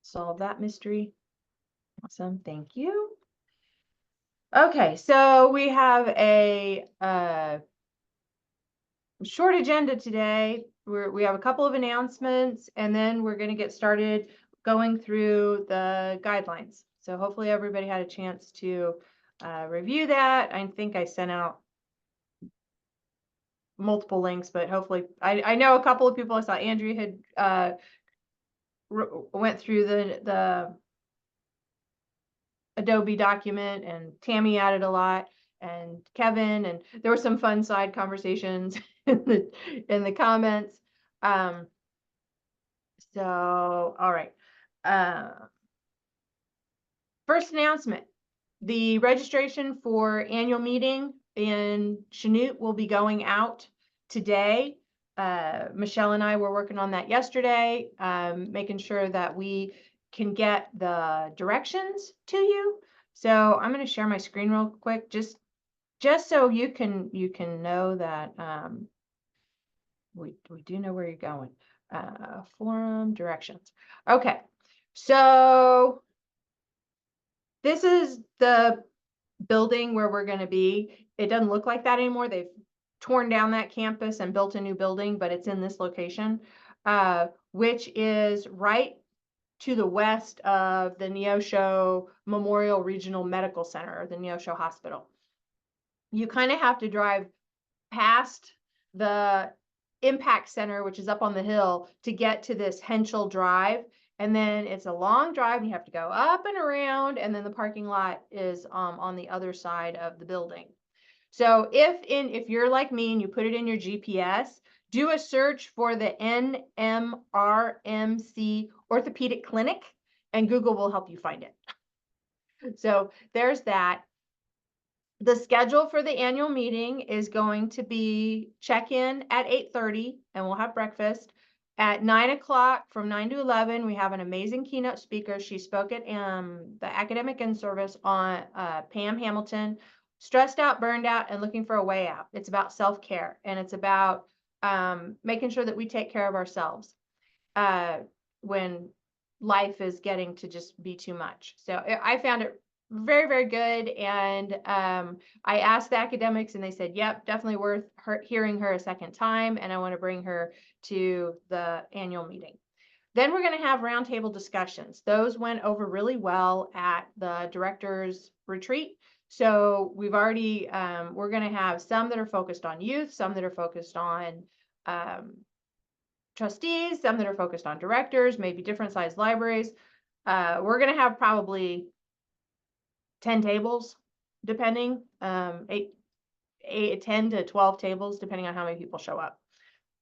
solve that mystery. Awesome, thank you. Okay, so we have a short agenda today. We have a couple of announcements, and then we're going to get started going through the guidelines. So hopefully everybody had a chance to review that. I think I sent out multiple links, but hopefully I know a couple of people. I saw Andrea had went through the Adobe document, and Tammy added a lot, and Kevin, and there were some fun side conversations in the comments. So all right. First announcement. The registration for annual meeting in Chanute will be going out today. Michelle and I were working on that yesterday, making sure that we can get the directions to you. So I'm going to share my screen real quick, just so you can know that we do know where you're going. Forum directions. Okay, so this is the building where we're going to be. It doesn't look like that anymore. They've torn down that campus and built a new building, but it's in this location, which is right to the west of the Neosho Memorial Regional Medical Center, or the Neosho Hospital. You kind of have to drive past the Impact Center, which is up on the hill, to get to this Henschel Drive. And then it's a long drive, and you have to go up and around, and then the parking lot is on the other side of the building. So if you're like me and you put it in your GPS, do a search for the NMRMC Orthopedic Clinic, and Google will help you find it. So there's that. The schedule for the annual meeting is going to be check-in at 8:30, and we'll have breakfast. At 9 o'clock, from 9 to 11, we have an amazing keynote speaker. She spoke at the academic in-service on Pam Hamilton, stressed out, burned out, and looking for a way out. It's about self-care, and it's about making sure that we take care of ourselves when life is getting to just be too much. So I found it very, very good. And I asked the academics, and they said, yep, definitely worth hearing her a second time. And I want to bring her to the annual meeting. Then we're going to have roundtable discussions. Those went over really well at the director's retreat. So we've already, we're going to have some that are focused on youth, some that are focused on trustees, some that are focused on directors, maybe different sized libraries. We're going to have probably 10 tables, depending, 10 to 12 tables, depending on how many people show up.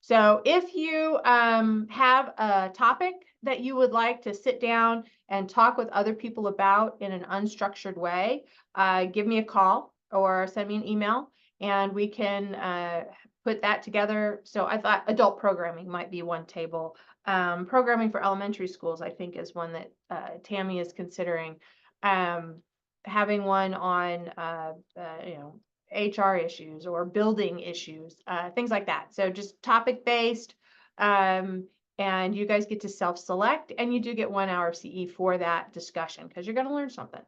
So if you have a topic that you would like to sit down and talk with other people about in an unstructured way, give me a call or send me an email, and we can put that together. So I thought adult programming might be one table. Programming for elementary schools, I think, is one that Tammy is considering. Having one on, HR issues or building issues, things like that. So just topic-based, and you guys get to self-select, and you do get 1 hour of CE for that discussion, because you're going to learn something.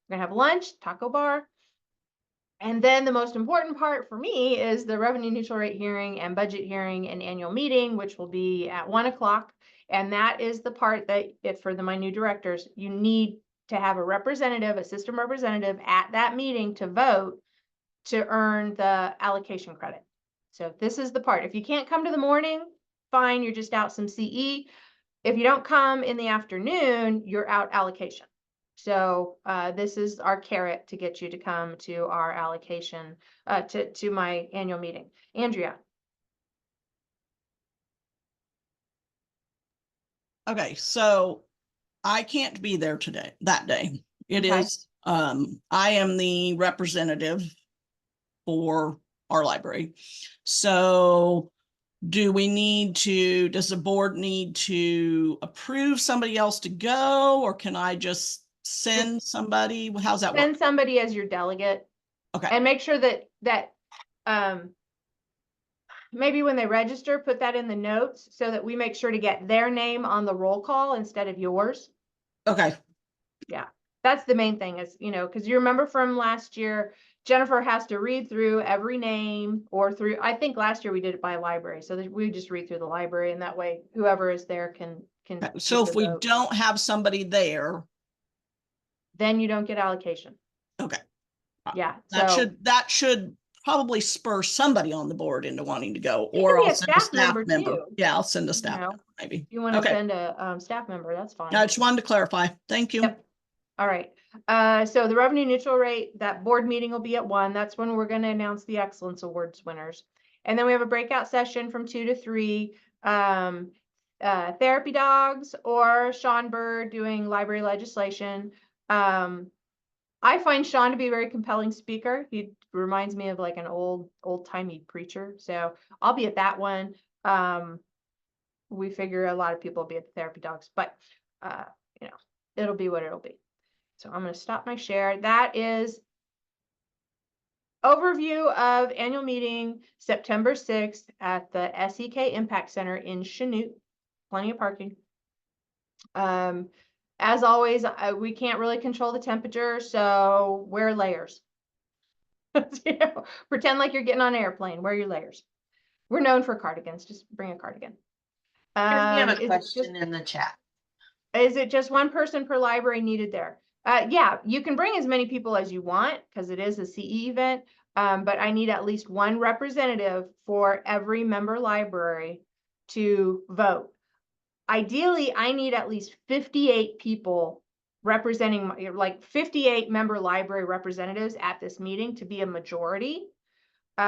We're going to have lunch, taco bar. And then the most important part for me is the revenue neutral rate hearing and budget hearing and annual meeting, which will be at 1 o'clock. And that is the part that, for my new directors, you need to have a representative, a system representative at that meeting to vote to earn the allocation credit. So this is the part. If you can't come to the morning, fine, you're just out some CE. If you don't come in the afternoon, you're out allocation. So this is our carrot to get you to come to our allocation, to my annual meeting. Andrea. Okay, so I can't be there that day. It is, I am the representative for our library. So does the board need to approve somebody else to go, or can I just send somebody? How's that work? Send somebody as your delegate. Okay. And make sure that maybe when they register, put that in the notes so that we make sure to get their name on the roll call instead of yours. Okay. Yeah, that's the main thing is, you know, because you remember from last year, Jennifer has to read through every name or through, I think last year we did it by library. So that we just read through the library and that way whoever is there can So give if the we vote. don't have somebody there, Then you don't get allocation. okay. Yeah. That should probably spur somebody on the board into wanting to go, It can or be I'll a send a staff staff member member. too. Yeah, I'll send a You staff know, member maybe. if you want to Okay. send a staff member, that's fine. I just wanted to clarify. Thank you. Yep. All right. So the revenue neutral rate, that board meeting will be at 1. That's when we're going to announce the excellence awards winners. And then we have a breakout session from 2 to 3. Therapy dogs or Sean Bird doing library legislation. I find Sean to be a very compelling speaker. He reminds me of like an old-timey preacher. So I'll be at that one. We figure a lot of people will be at the therapy dogs, but you know, it'll be what it'll be. So I'm going to stop my share. That is overview of annual meeting September 6th at the SEK Impact Center in Chanute. Plenty of parking. As always, we can't really control the temperature, so wear layers. You know, pretend like you're getting on an airplane. Wear your layers. We're known for cardigans. Just bring a cardigan. We have a Is it question in the chat. Is it just one person per library needed there? Yeah, you can bring as many people as you want because it is a CE event, but I need at least one representative for every member library to vote. Ideally, I need at least 58 people representing, like 58 member library representatives at this meeting to be a majority. We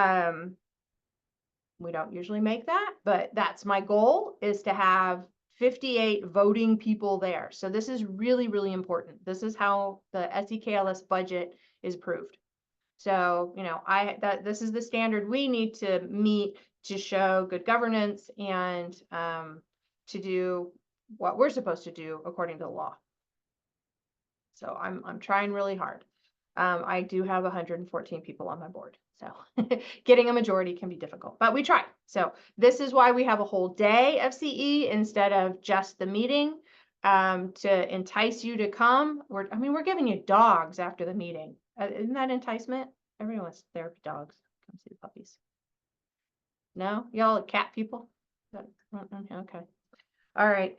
don't usually make that, but that's my goal, is to have 58 voting people there. So this is really, really important. This is how the SEKLS budget is approved. So, you know, this is the standard we need to meet to show good governance and to do what we're supposed to do according to the law. So I'm trying really hard. I do have 114 people on my board, so getting a majority can be difficult, but we try. So this is why we have a whole day of CE instead of just the meeting, to entice you to come. We're giving you dogs after the meeting. Isn't that enticement? Everyone wants therapy dogs. Come see the puppies. No, y'all are cat people? Okay. All right.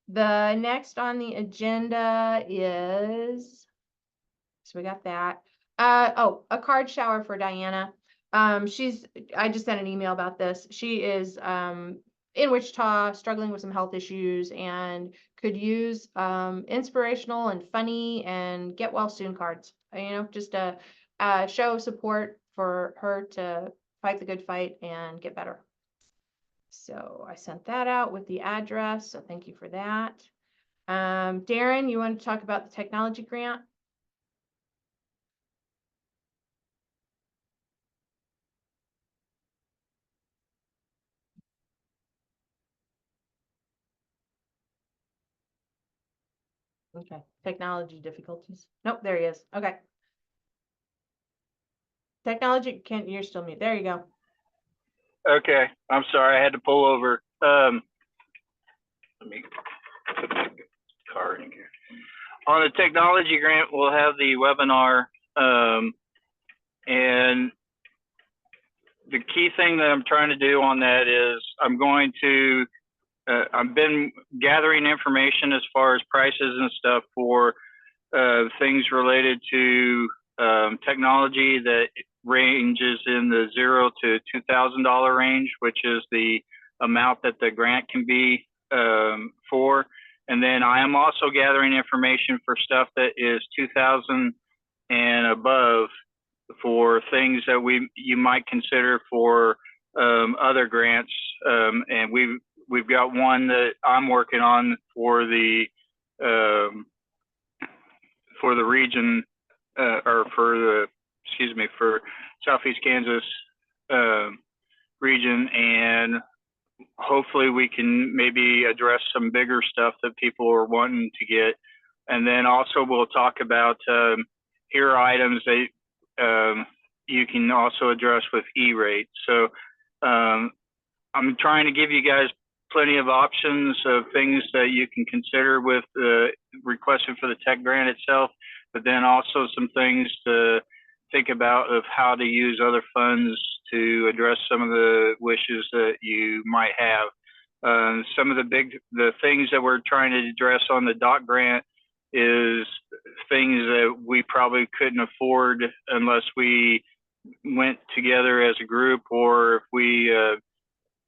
The next on the agenda is, so we got that. A card shower for Diana. I just sent an email about this. She is in Wichita, struggling with some health issues and could use inspirational and funny and get well soon cards. You know, just a show of support for her to fight the good fight and get better. So I sent that out with the address. So thank you for that. Darren, you want to talk about the technology grant? Okay, technology difficulties. Nope, there he is. Okay. Technology, you're still mute. There you go. Okay, I'm sorry, I had to pull over. Let me put the card in here. On the technology grant, we'll have the webinar, and the key thing that I'm trying to do on that is I've been gathering information as far as prices and stuff for things related to technology that ranges in the $0 to $2,000 range, which is the amount that the grant can be for. And then I am also gathering information for stuff that is 2,000 and above, for things that you might consider for other grants. And we've got one that I'm working on for the region, or for Southeast Kansas region, and hopefully we can maybe address some bigger stuff that people are wanting to get. And then also we'll talk about hero items that you can also address with E-rate. So I'm trying to give you guys plenty of options of things that you can consider with requesting for the tech grant itself, but then also some things to think about of how to use other funds to address some of the wishes that you might have. Some of the things that we're trying to address on the doc grant is things that we probably couldn't afford unless we went together as a group, or if we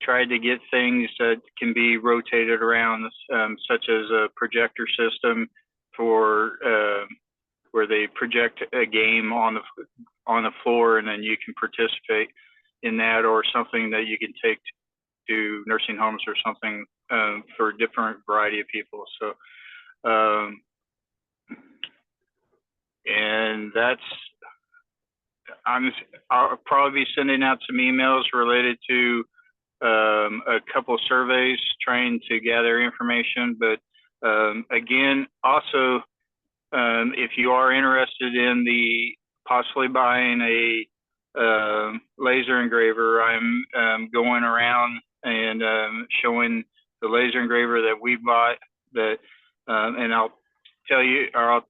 tried to get things that can be rotated around, such as a projector system for where they project a game on the floor, and then you can participate in that, or something that you can take to nursing homes or something for a different variety of people. So, and I'll probably be sending out some emails related to a couple surveys trying to gather information. But again, also, if you are interested in possibly buying a laser engraver, I'm going around and showing the laser engraver that we bought, and I'll tell you, or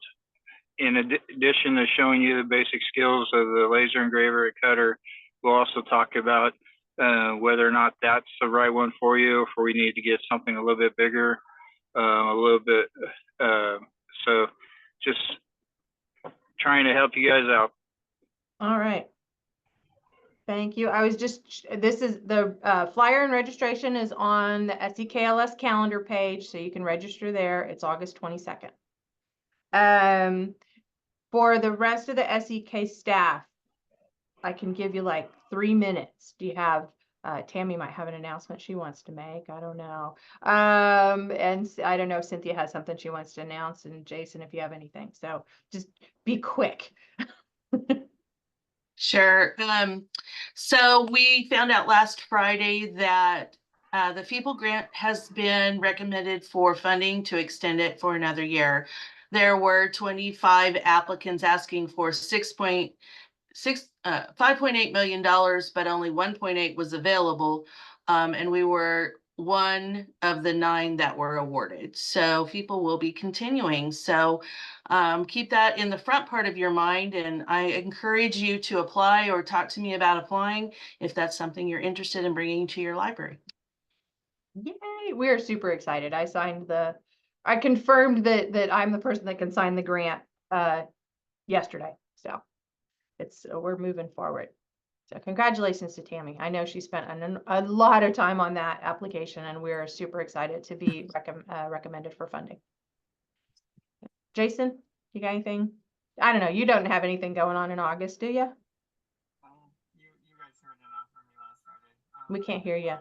in addition to showing you the basic skills of the laser engraver and cutter, we'll also talk about whether or not that's the right one for you, or if we need to get something a little bit bigger, so just trying to help you guys out. All right. Thank you. This is the flyer and registration is on the SEKLS calendar page, so you can register there. It's August 22nd. For the rest of the SEK staff, I can give you like 3 minutes. Do you have, Tammy might have an announcement she wants to make. I don't know. And I don't know if Cynthia has something she wants to announce, and Jason, if you have anything. So just be quick. Sure. So we found out last Friday that the FEEPL grant has been recommended for funding to extend it for another year. There were 25 applicants asking for $5.8 million, but only 1.8 was available. And we were one of the 9 that were awarded. So people will be continuing. So keep that in the front part of your mind. And I encourage you to apply or talk to me about applying if that's something you're interested in bringing to your library. Yay, we're super excited. I confirmed that I'm the person that can sign the grant yesterday. So we're moving forward. So congratulations to Tammy. I know she spent a lot of time on that application, and we're super excited to be recommended for funding. Jason, you got anything? I don't know. You don't have anything going on in August, do you? You guys heard enough from me last Friday. We can't hear you.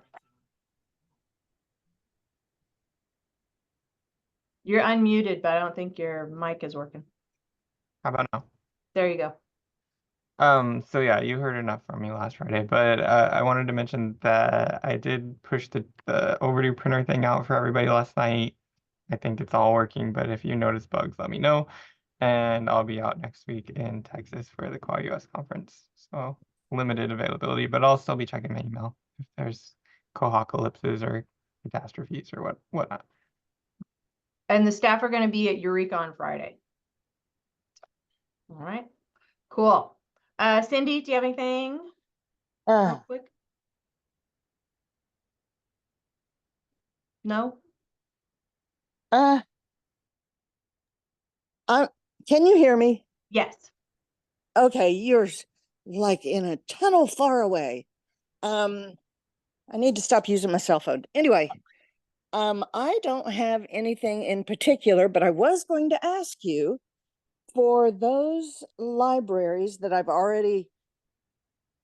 You're unmuted, but I don't think your mic is working. How about now? There you go. So yeah, you heard enough from me last Friday, but I wanted to mention that I did push the overdue printer thing out for everybody last night. I think it's all working, but if you notice bugs, let me know. And I'll be out next week in Texas for the Qual US conference. So limited availability, but I'll still be checking my email if there's cohocalypses or catastrophes or whatnot. And the staff are going to be at Eureka on Friday. All right, cool. Cindy, do you have anything real quick? No? Can you hear me? Yes. Okay, you're like in a tunnel far away. I need to stop using my cell phone. Anyway, I don't have anything in particular, but I was going to ask you for those libraries that I've already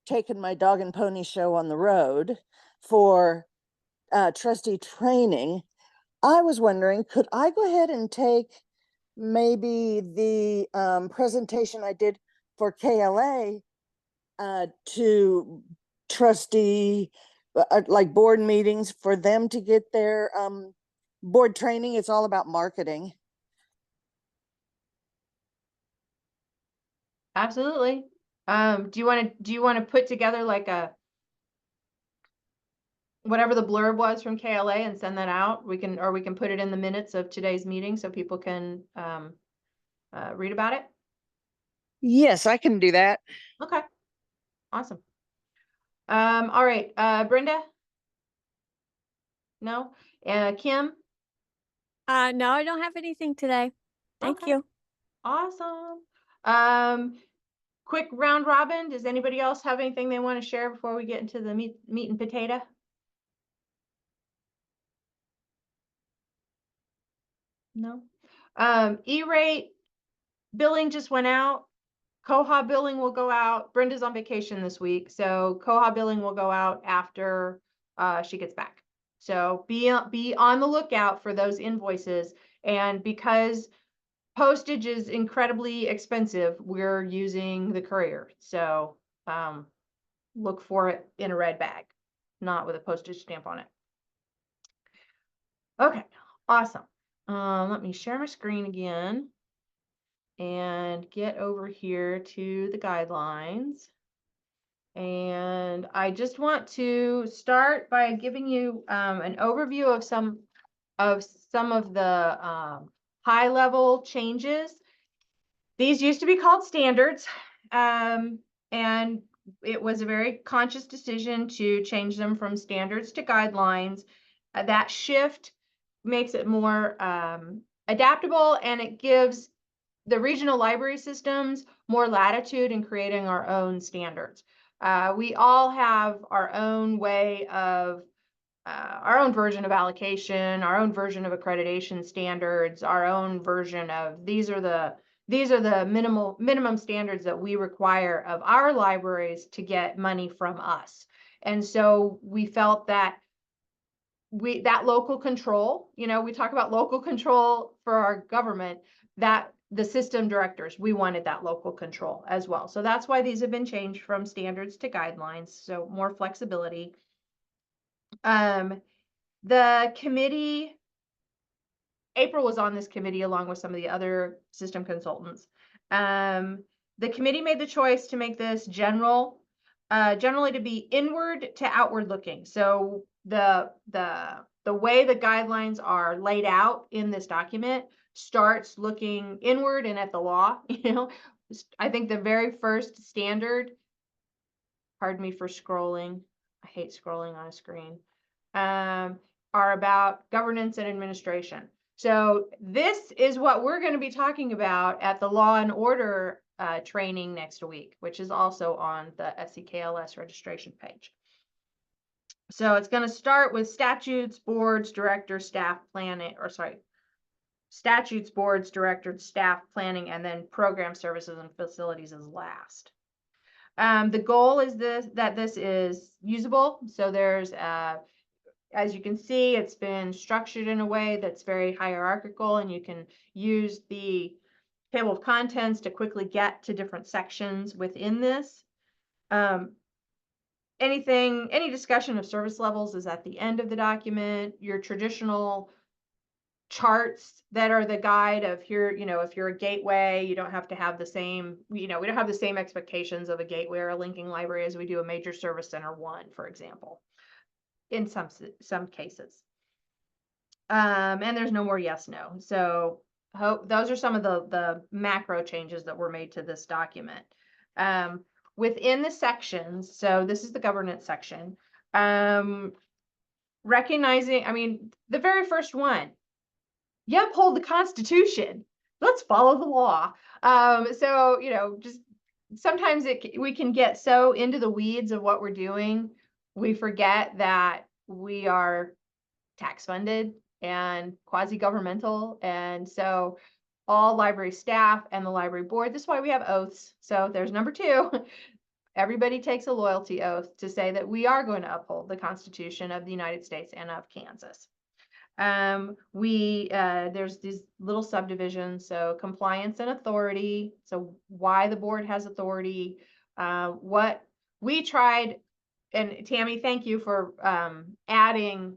taken my dog and pony show on the road for trustee training. I was wondering, could I go ahead and take maybe the presentation I did for KLA to trustee, like board meetings, for them to get their board training? It's all about marketing. Absolutely. Do you want to put together like a whatever the blurb was from KLA and send that out. We can put it in the minutes of today's meeting so people can read about it. Yes, I can do that. Okay, awesome. All right, Brenda? No? Kim? No, I don't have anything today. Thank Okay. you. Awesome. Quick round robin. Does anybody else have anything they want to share before we get into the meat and potato? No. E-rate billing just went out. Koha billing will go out. Brenda's on vacation this week, so Koha billing will go out after she gets back. So be on the lookout for those invoices. And because postage is incredibly expensive, we're using the courier. So look for it in a red bag, not with a postage stamp on it. Okay, awesome. Let me share my screen again and get over here to the guidelines. And I just want to start by giving you an overview of some of the high level changes. These used to be called standards, and it was a very conscious decision to change them from standards to guidelines. That shift makes it more adaptable, and it gives the regional library systems more latitude in creating our own standards. We all have our own way of our own version of allocation, our own version of accreditation standards, our own version of these are the minimum standards that we require of our libraries to get money from us. And so we felt that that local control, we talk about local control for our government, that the system directors, we wanted that local control as well. So that's why these have been changed from standards to guidelines, so more flexibility. The committee, April was on this committee along with some of the other system consultants. The committee made the choice to make this generally to be inward to outward looking. So the way the guidelines are laid out in this document starts looking inward and at the law. I think the very first standard, pardon me for scrolling, I hate scrolling on a screen, are about governance and administration. So this is what we're going to be talking about at the Law and Order training next week, which is also on the SEKLS registration page. So it's going to start with statutes, boards, directors, staff planning, statutes, boards, directors, staff planning, and then program services and facilities is last. The goal is that this is usable. So there's as you can see, it's been structured in a way that's very hierarchical, and you can use the table of contents to quickly get to different sections within this. Any discussion of service levels is at the end of the document. Your traditional charts that are the guide of here, if you're a gateway, you don't have to have the same, we don't have the same expectations of a gateway or a linking library as we do a major service center one, for example, in some cases. And there's no more yes, no. So those are some of the macro changes that were made to this document. Within the sections, so this is the governance section, recognizing, the very first one, you uphold the Constitution. Let's follow the law. So, just sometimes we can get so into the weeds of what we're doing, we forget that we are tax funded and quasi-governmental. And so all library staff and the library board, this is why we have oaths. So there's number 2. Everybody takes a loyalty oath to say that we are going to uphold the Constitution of the United States and of Kansas. There's these little subdivisions, so compliance and authority, so why the board has authority, what we tried, and Tammy, thank you for adding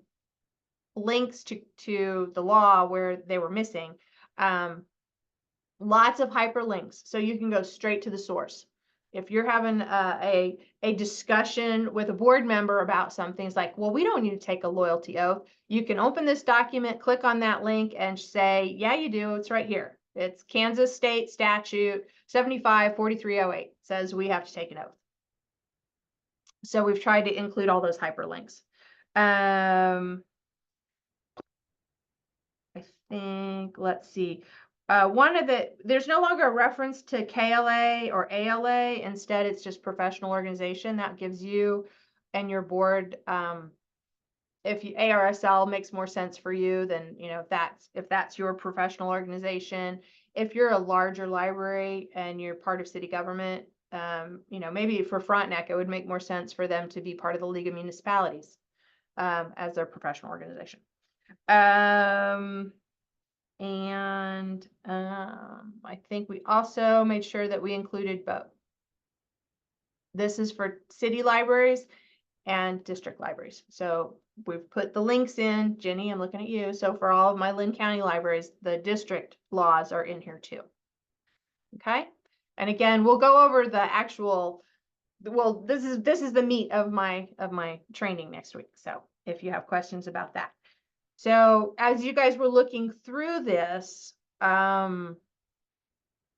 links to the law where they were missing. Lots of hyperlinks, so you can go straight to the source. If you're having a discussion with a board member about something, it's like, well, we don't need to take a loyalty oath. You can open this document, click on that link and say, yeah, you do. It's right here. It's Kansas State Statute 75-4308 says we have to take an oath. So we've tried to include all those hyperlinks. I think, let's see. There's no longer a reference to KLA or ALA. Instead, it's just professional organization. That gives you and your board, if ARSL makes more sense for you, then, if that's your professional organization. If you're a larger library and you're part of city government, maybe for Frontenac, it would make more sense for them to be part of the League of Municipalities as their professional organization. I think we also made sure that we included both. This is for city libraries and district libraries. So we've put the links in. Jenny, I'm looking at you. So for all of my Lynn County libraries, the district laws are in here too. Okay. And again, we'll go over the actual, well, this is the meat of my training next week. So if you have questions about that. So as you guys were looking through this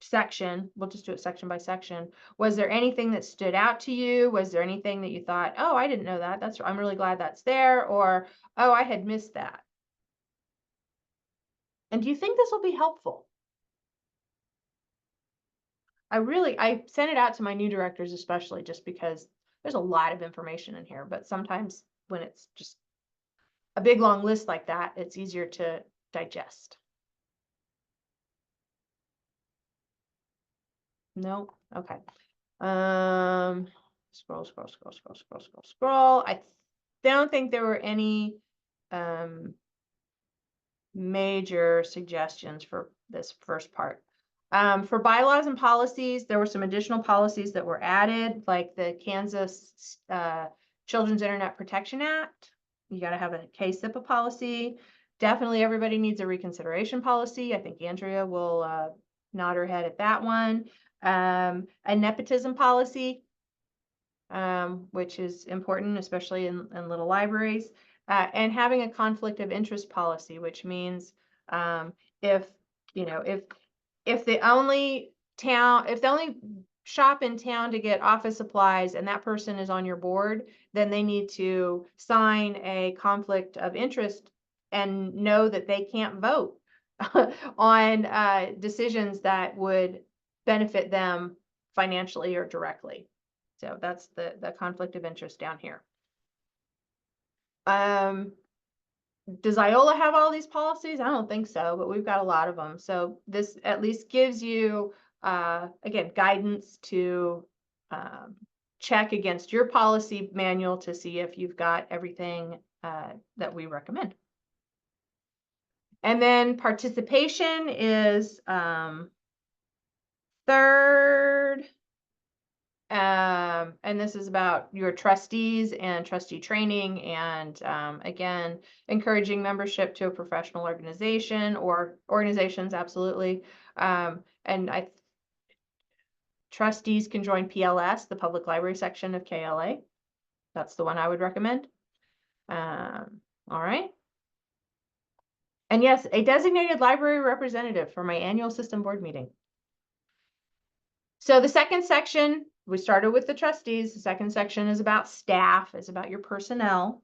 section, we'll just do it section by section. Was there anything that stood out to you? Was there anything that you thought, oh, I didn't know that. I'm really glad that's there. Or, oh, I had missed that. And do you think this will be helpful? I sent it out to my new directors, especially just because there's a lot of information in here, but sometimes when it's just a big long list like that, it's easier to digest. No? Okay. Scroll. I don't think there were any major suggestions for this first part. For bylaws and policies, there were some additional policies that were added, like the Kansas Children's Internet Protection Act. You got to have a KSIPA policy. Definitely everybody needs a reconsideration policy. I think Andrea will nod her head at that one. A nepotism policy, which is important, especially in little libraries. And having a conflict of interest policy, which means if the only shop in town to get office supplies and that person is on your board, then they need to sign a conflict of interest and know that they can't vote on decisions that would benefit them financially or directly. So that's the conflict of interest down here. Does Iola have all these policies? I don't think so, but we've got a lot of them. So this at least gives you, again, guidance to check against your policy manual to see if you've got everything that we recommend. And then participation is third. And this is about your trustees and trustee training and again, encouraging membership to a professional organization or organizations, absolutely. And trustees can join PLS, the public library section of KLA. That's the one I would recommend. All right. And yes, a designated library representative for my annual system board meeting. So the second section, we started with the trustees. The second section is about staff, is about your personnel.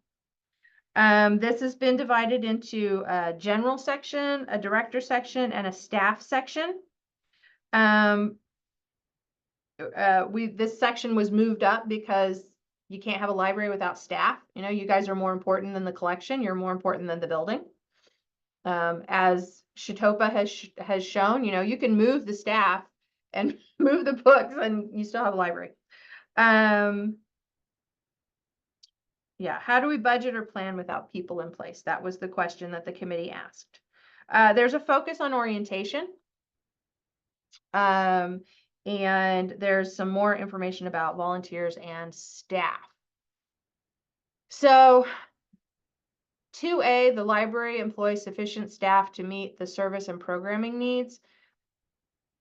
This has been divided into a general section, a director section, and a staff section. This section was moved up because you can't have a library without staff. You guys are more important than the collection. You're more important than the building. As Shatopa has shown, you can move the staff and move the books and you still have a library. Yeah, how do we budget or plan without people in place? That was the question that the committee asked. There's a focus on orientation. And there's some more information about volunteers and staff. So 2A, the library employs sufficient staff to meet the service and programming needs.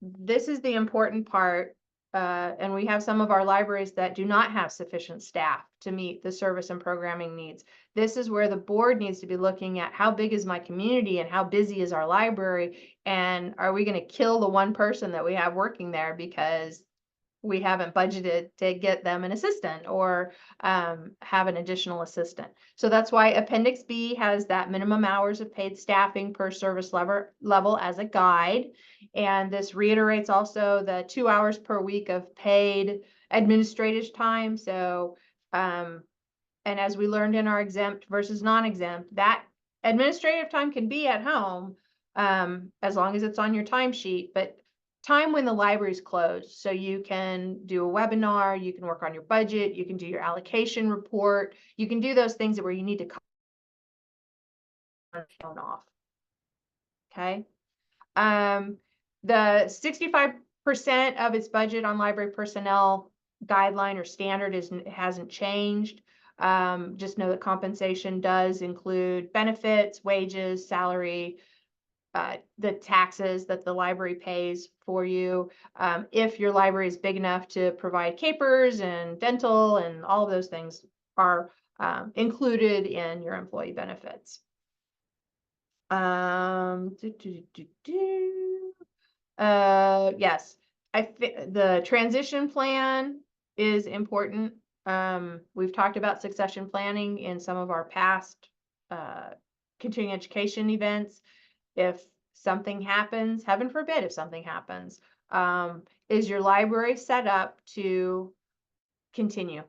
This is the important part. and we have some of our libraries that do not have sufficient staff to meet the service and programming needs. This is where the board needs to be looking at how big is my community and how busy is our library, and are we going to kill the one person that we have working there because we haven't budgeted to get them an assistant or have an additional assistant. So that's why Appendix B has that minimum hours of paid staffing per service level as a guide. And this reiterates also the 2 hours per week of paid administrative time. So, and as we learned in our exempt versus non-exempt, that administrative time can be at home as long as it's on your timesheet, but time when the library's closed. So you can do a webinar, you can work on your budget, you can do your allocation report, you can do those things where you need to cut the phone off. Okay. The 65% of its budget on library personnel guideline or standard hasn't changed. Just know that compensation does include benefits, wages, salary, the taxes that the library pays for you. If your library is big enough to provide capers and dental and all of those things are included in your employee benefits. Yes, the transition plan is important. We've talked about succession planning in some of our past continuing education events. If something happens, heaven forbid, if something happens, is your library set up to continue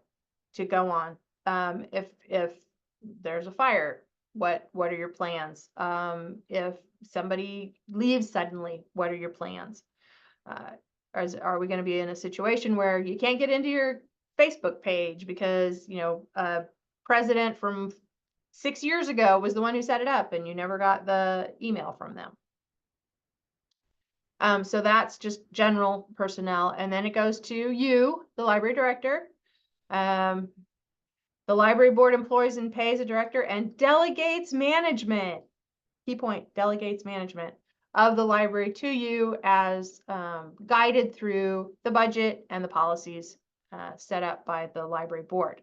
to go on? If there's a fire, what are your plans? If somebody leaves suddenly, what are your plans? Are we going to be in a situation where you can't get into your Facebook page because, you know, a president from 6 years ago was the one who set it up and you never got the email from them? So that's just general personnel. And then it goes to you, the library director. The library board employs and pays a director and delegates management. Key point, delegates management of the library to you as guided through the budget and the policies set up by the library board.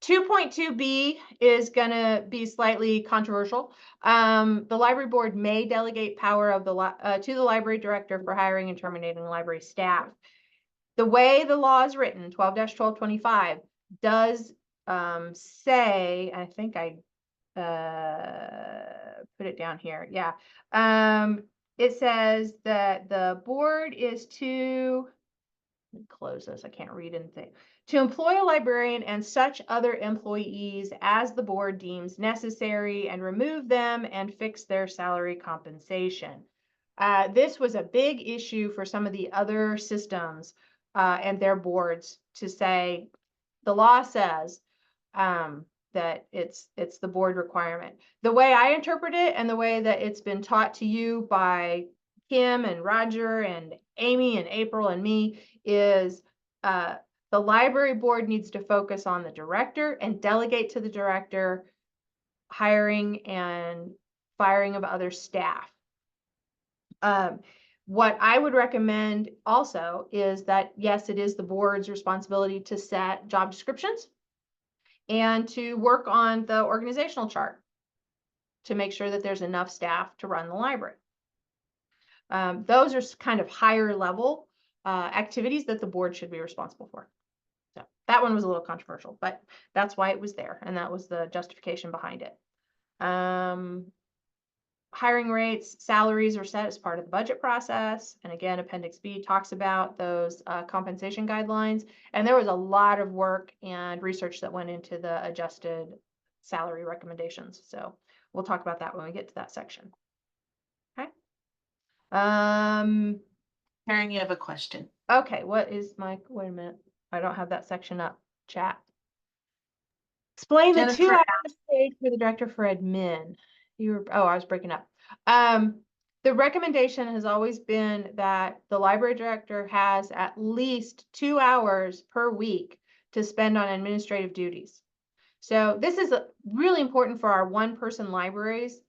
2.2b is going to be slightly controversial. The library board may delegate power of to the library director for hiring and terminating library staff. The way the law is written, 12-1225, does say, I think I put it down here. Yeah. It says that the board is to, let me close this, I can't read anything. To employ a librarian and such other employees as the board deems necessary and remove them and fix their salary compensation. This was a big issue for some of the other systems and their boards to say, the law says that it's the board requirement. The way I interpret it and the way that it's been taught to you by Kim and Roger and Amy and April and me is the library board needs to focus on the director and delegate to the director hiring and firing of other staff. What I would recommend also is that, yes, it is the board's responsibility to set job descriptions and to work on the organizational chart to make sure that there's enough staff to run the library. Those are kind of higher level activities that the board should be responsible for. So that one was a little controversial, but that's why it was there. And that was the justification behind it. Hiring rates, salaries are set as part of the budget process. And again, Appendix B talks about those compensation guidelines. And there was a lot of work and research that went into the adjusted salary recommendations. So we'll talk about that when we get to that section. Okay. Karen, you have a question. Okay, what is my, wait a minute. I don't have that section up. Chat. Explain the 2 Jennifer hours paid for the director for admin. You were, oh, I was breaking up. The recommendation has always been that the library director has at least 2 hours per week to spend on administrative duties. So this is really important for our one-person libraries,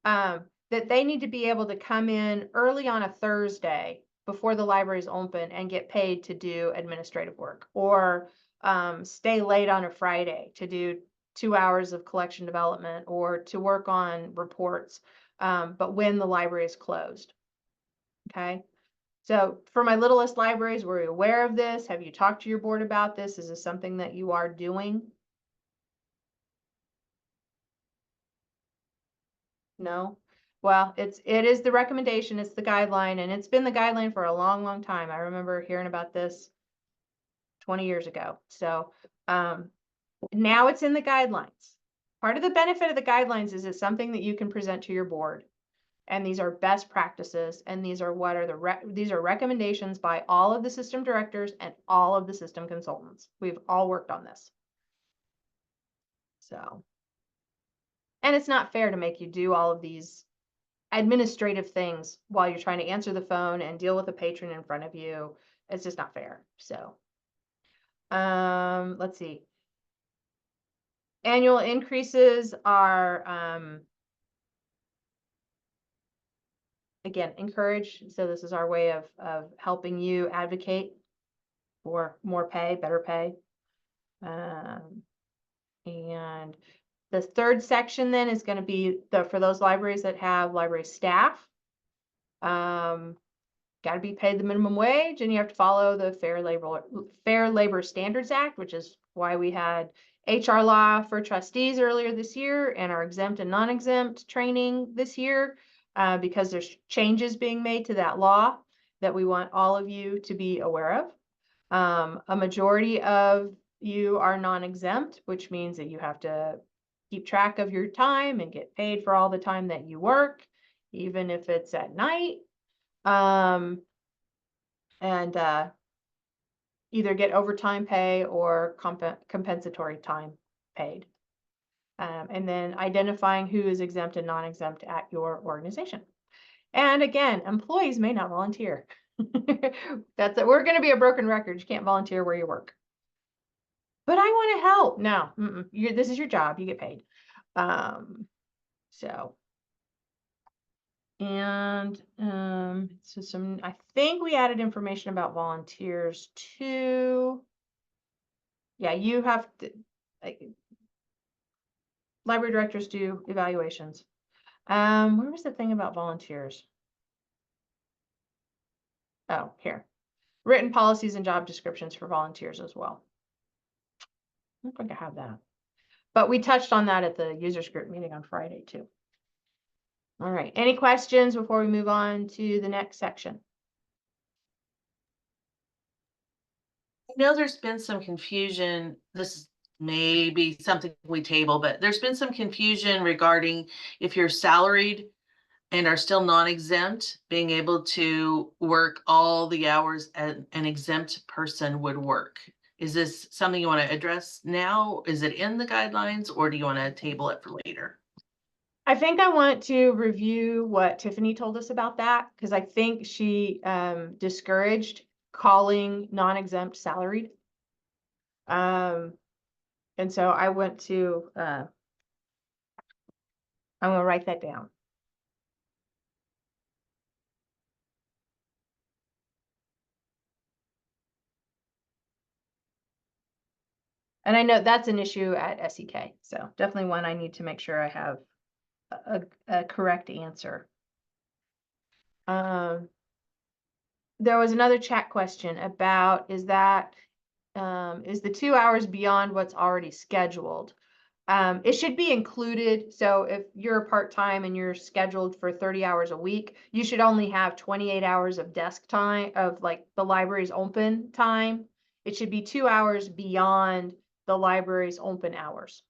that they need to be able to come in early on a Thursday before the library is open and get paid to do administrative work, or stay late on a Friday to do 2 hours of collection development or to work on reports, but when the library is closed. Okay. So for my littlest libraries, were you aware of this? Have you talked to your board about this? Is this something that you are doing? No? Well, it is the recommendation, it's the guideline, and it's been the guideline for a long, long time. I remember hearing about this 20 years ago. So now it's in the guidelines. Part of the benefit of the guidelines is it's something that you can present to your board. And these are best practices, and these are what are these are recommendations by all of the system directors and all of the system consultants. We've all worked on this. So, and it's not fair to make you do all of these administrative things while you're trying to answer the phone and deal with a patron in front of you. It's just not fair. So, let's see. Annual increases are, again, encouraged. So this is our way of helping you advocate for more pay, better pay. And the third section then is going to be for those libraries that have library staff. Got to be paid the minimum wage, and you have to follow the Fair Labor Standards Act, which is why we had HR law for trustees earlier this year and our exempt and non-exempt training this year, because there's changes being made to that law that we want all of you to be aware of. A majority of you are non-exempt, which means that you have to keep track of your time and get paid for all the time that you work, even if it's at night. And either get overtime pay or compensatory time paid. And then identifying who is exempt and non-exempt at your organization. And again, employees may not volunteer. We're going to be a broken record. You can't volunteer where you work. But I want to help. No, this is your job. You get paid. So I think we added information about volunteers too. Yeah, you have to, library directors do evaluations. Where was the thing about volunteers? Oh, here. Written policies and job descriptions for volunteers as well. I don't think I have that. But we touched on that at the users group meeting on Friday too. All right, any questions before we move on to the next section? I know there's been some confusion. This may be something we table, but there's been some confusion regarding if you're salaried and are still non-exempt, being able to work all the hours an exempt person would work. Is this something you want to address now? Is it in the guidelines, or do you want to table it for later? I think I want to review what Tiffany told us about that, because I think she discouraged calling non-exempt salaried. And so I went to, I'm going to write that down. And I know that's an issue at SEK, so definitely one I need to make sure I have a correct answer. There was another chat question about, is the 2 hours beyond what's already scheduled? It should be included. So if you're part-time and you're scheduled for 30 hours a week, you should only have 28 hours of desk time, of like the library's open time. It should be 2 hours beyond the library's open hours.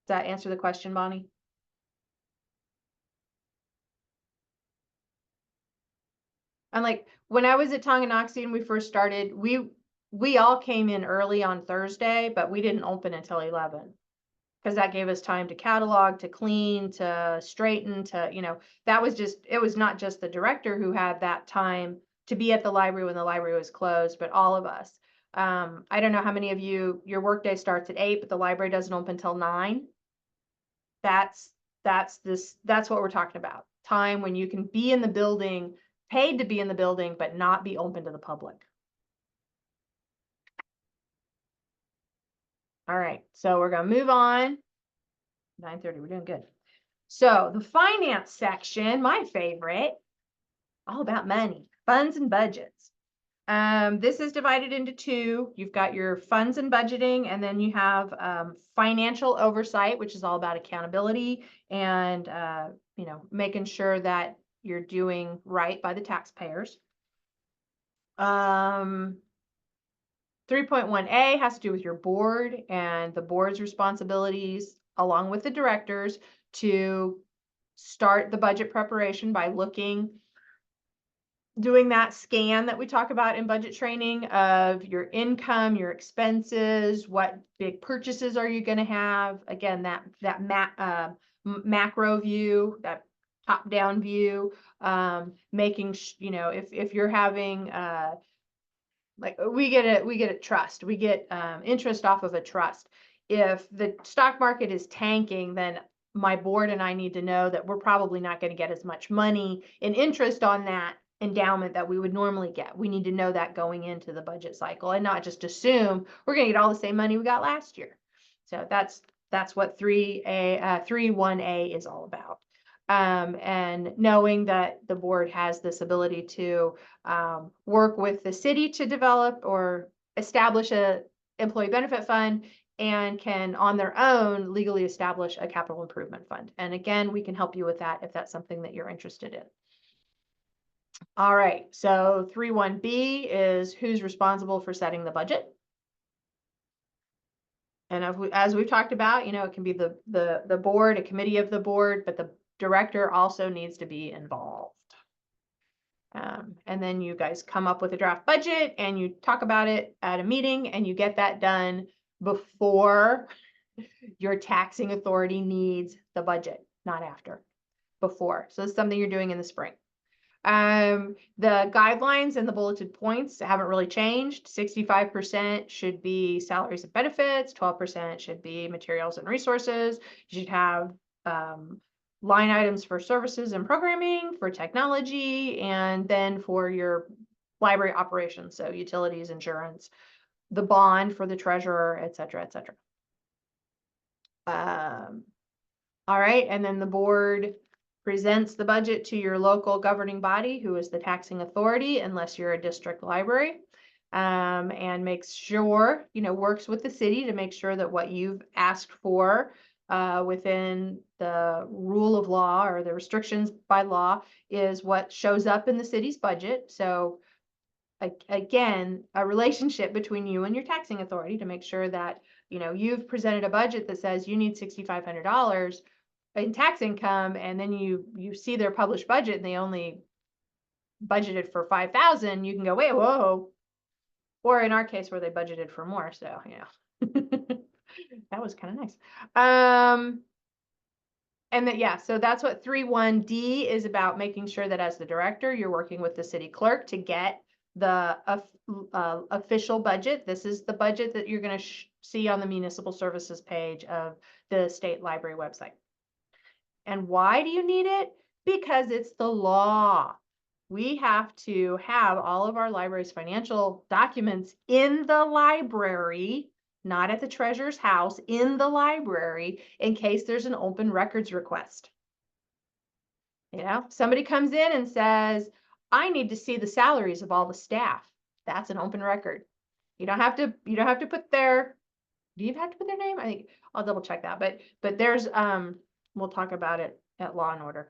Does that answer the question, Bonnie? And like when I was at Tonganoxie and we first started, we all came in early on Thursday, but we didn't open until 11. Because that gave us time to catalog, to clean, to straighten, that was it was not just the director who had that time to be at the library when the library was closed, but all of us. I don't know how many of you, your workday starts at 8, but the library doesn't open till 9. That's what we're talking about. time when you can be in the building, paid to be in the building, but not be open to the public. All right, so we're gonna move on. 9:30, we're doing good. So the finance section, my favorite, all about money, funds and budgets. This is divided into two. You've got your funds and budgeting, and then you have financial oversight, which is all about accountability and making sure that you're doing right by the taxpayers. 3.1A has to do with your board and the board's responsibilities, along with the directors, to start the budget preparation by doing that scan that we talk about in budget training of your income, your expenses, what big purchases are you going to have? Again, that macro view, that top-down view, making if you're having like we get a trust, we get interest off of a trust. If the stock market is tanking, then my board and I need to know that we're probably not going to get as much money in interest on that endowment that we would normally get. We need to know that going into the budget cycle and not just assume we're going to get all the same money we got last year. So that's what 3.1A is all about. And knowing that the board has this ability to work with the city to develop or establish a employee benefit fund, and can on their own legally establish a capital improvement fund. And again, we can help you with that if that's something that you're interested in. All right, so 3.1B is who's responsible for setting the budget. And as we've talked about, it can be the board, a committee of the board, but the director also needs to be involved. And then you guys come up with a draft budget and you talk about it at a meeting, and you get that done before your taxing authority needs the budget, not after, before. So it's something you're doing in the spring. The guidelines and the bulleted points haven't really changed. 65% should be salaries and benefits, 12% should be materials and resources. You should have line items for services and programming, for technology, and then for your library operations, so utilities, insurance, the bond for the treasurer, et cetera, et cetera. All right, and then the board presents the budget to your local governing body, who is the taxing authority, unless you're a district library, and makes sure, works with the city to make sure that what you've asked for within the rule of law or the restrictions by law is what shows up in the city's budget. So again, a relationship between you and your taxing authority to make sure that, you've presented a budget that says you need $6,500 in tax income, and then you see their published budget and they only budgeted for 5,000, you can go, wait, whoa. Or in our case where they budgeted for more, so that was kind of nice. And so that's what 3.1D is about, making sure that as the director, you're working with the city clerk to get the official budget. This is the budget that you're going to see on the municipal services page of the state library website. And why do you need it? Because it's the law. We have to have all of our library's financial documents in the library, not at the treasurer's house, in the library, in case there's an open records request. Somebody comes in and says, I need to see the salaries of all the staff. That's an open record. You don't have to put their, do you have to put their name? I think I'll double check that, but there's, we'll talk about it at Law and Order.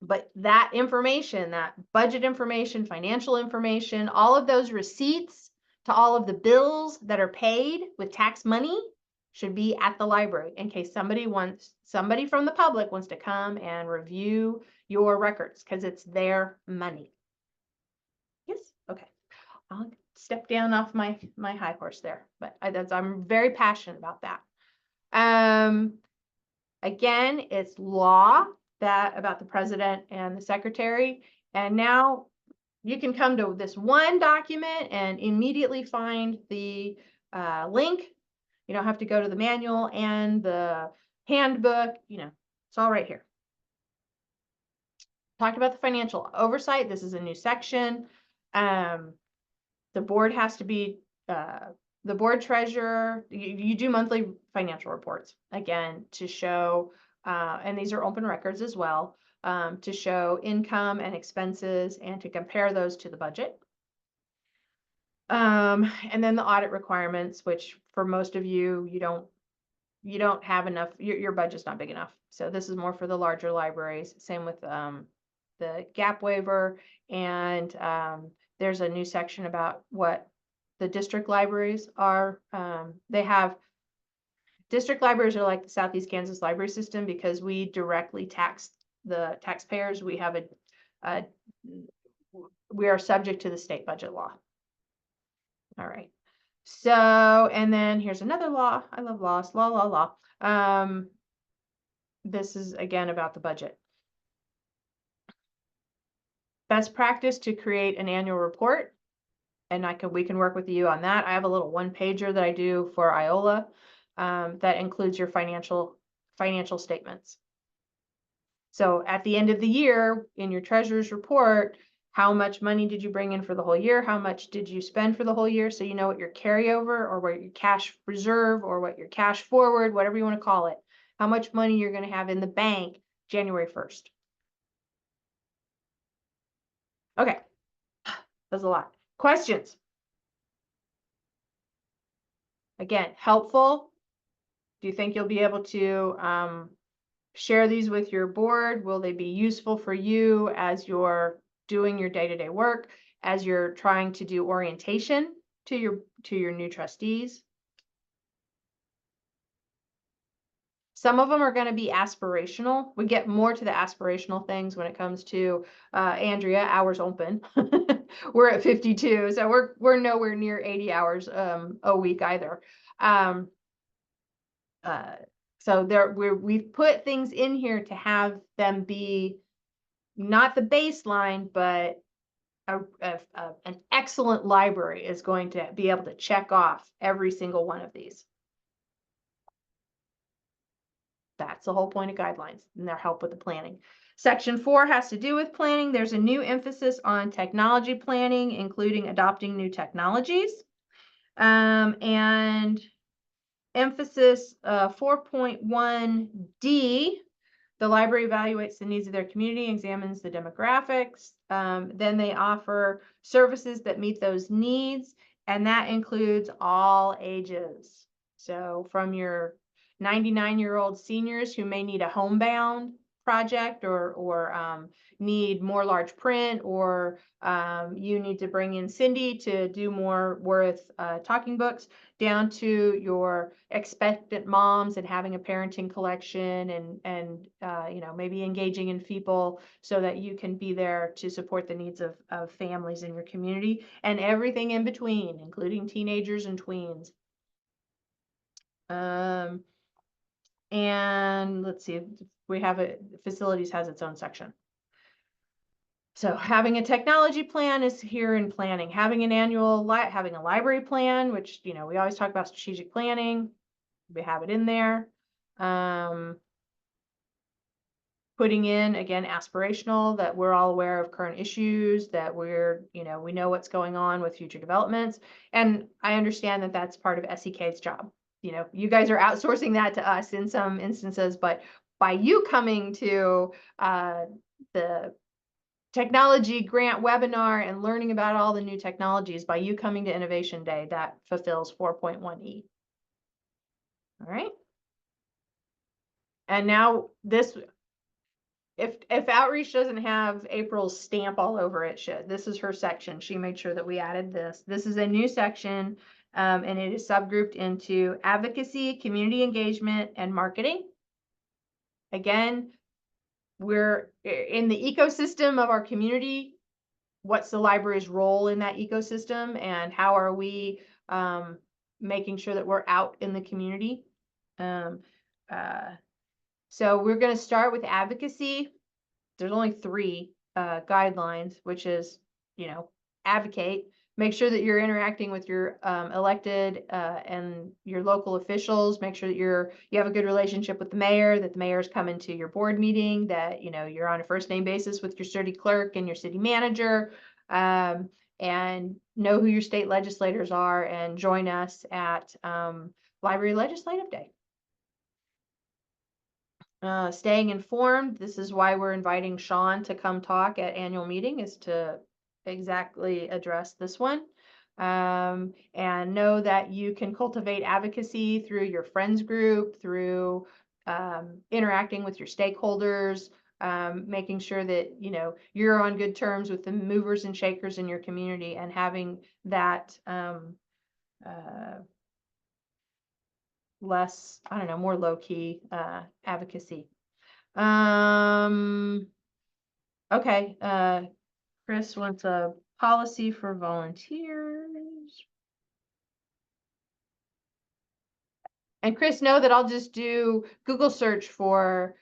But that information, that budget information, financial information, all of those receipts to all of the bills that are paid with tax money should be at the library in case somebody from the public wants to come and review your records, because it's their money. Yes? Okay. I'll step down off my high horse there, but I'm very passionate about that. Again, it's law about the president and the secretary. And now you can come to this one document and immediately find the link. You don't have to go to the manual and the handbook, it's all right here. talked about the financial oversight. This is a new section. The board has to be, the board treasurer, you do monthly financial reports, again, to show, and these are open records as well, to show income and expenses and to compare those to the budget. And then the audit requirements, which for most of you, you don't have enough, your budget's not big enough. So this is more for the larger libraries. Same with the gap waiver, and there's a new section about what the district libraries are. District libraries are like the Southeast Kansas library system because we directly tax the taxpayers. We have we are subject to the state budget law. All right. So, and then here's another law. I love laws. Law. This is again about the budget. Best practice to create an annual report. And we can work with you on that. I have a little one pager that I do for Iola that includes your financial statements. So at the end of the year, in your treasurer's report, how much money did you bring in for the whole year? How much did you spend for the whole year? So you know what your carryover or what your cash reserve or what your cash forward, whatever you want to call it, how much money you're going to have in the bank January 1st. Okay, that's a lot. Questions? Again, helpful. Do you think you'll be able to share these with your board? Will they be useful for you as you're doing your day-to-day work, as you're trying to do orientation to your new trustees? Some of them are going to be aspirational. We get more to the aspirational things when it comes to Andrea, hours open. We're at 52, so we're nowhere near 80 hours a week either. So we've put things in here to have them be not the baseline, but an excellent library is going to be able to check off every single one of these. That's the whole point of guidelines and their help with the planning. Section 4 has to do with planning. There's a new emphasis on technology planning, including adopting new technologies. And emphasis 4.1D, the library evaluates the needs of their community, examines the demographics. Then they offer services that meet those needs, and that includes all ages. So from your 99-year-old seniors who may need a homebound project or need more large print, or you need to bring in Cindy to do more with talking books, down to your expectant moms and having a parenting collection and you know, maybe engaging in people so that you can be there to support the needs of families in your community, and everything in between, including teenagers and tweens. And let's see, we have facilities has its own section. So having a technology plan is here in planning. Having an annual, having a library plan, which, you know, we always talk about strategic planning. We have it in there. Putting in, again, aspirational, that we're all aware of current issues, that we're, you know, we know what's going on with future developments. And I understand that that's part of SEK's job. You know, you guys are outsourcing that to us in some instances, but by you coming to the technology grant webinar and learning about all the new technologies, by you coming to Innovation Day, that fulfills 4.1E. All right. And now this, if outreach doesn't have April's stamp all over it, should. This is her section. She made sure that we added this. This is a new section, and it is subgrouped into advocacy, community engagement, and marketing. Again, we're in the ecosystem of our community. What's the library's role in that ecosystem, and how are we making sure that we're out in the community? So we're going to start with advocacy. There's only 3 guidelines, which is, you know, advocate, make sure that you're interacting with your elected and your local officials. Make sure that you have a good relationship with the mayor, that the mayor's coming to your board meeting, that you're on a first name basis with your city clerk and your city manager, and know who your state legislators are, and join us at Library Legislative Day. Staying informed. This is why we're inviting Sean to come talk at annual meeting, is to exactly address this one. And know that you can cultivate advocacy through your friends group, through interacting with your stakeholders, making sure that you're on good terms with the movers and shakers in your community, and having that less, I don't know, more low-key advocacy. Okay, Chris wants a policy for volunteers. And Chris, know that I'll just do Google search for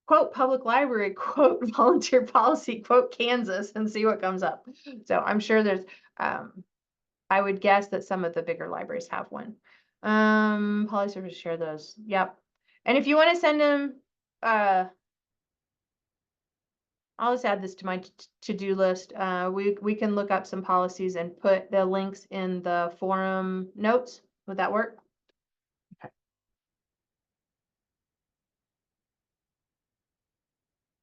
quote public library, quote volunteer policy, quote Kansas, and see what comes up. So I'm sure there's, I would guess that some of the bigger libraries have one. Policy service, share those. Yep. And if you want to send them, I'll just add this to my to-do list. We can look up some policies and put the links in the forum notes. Would that work? Okay.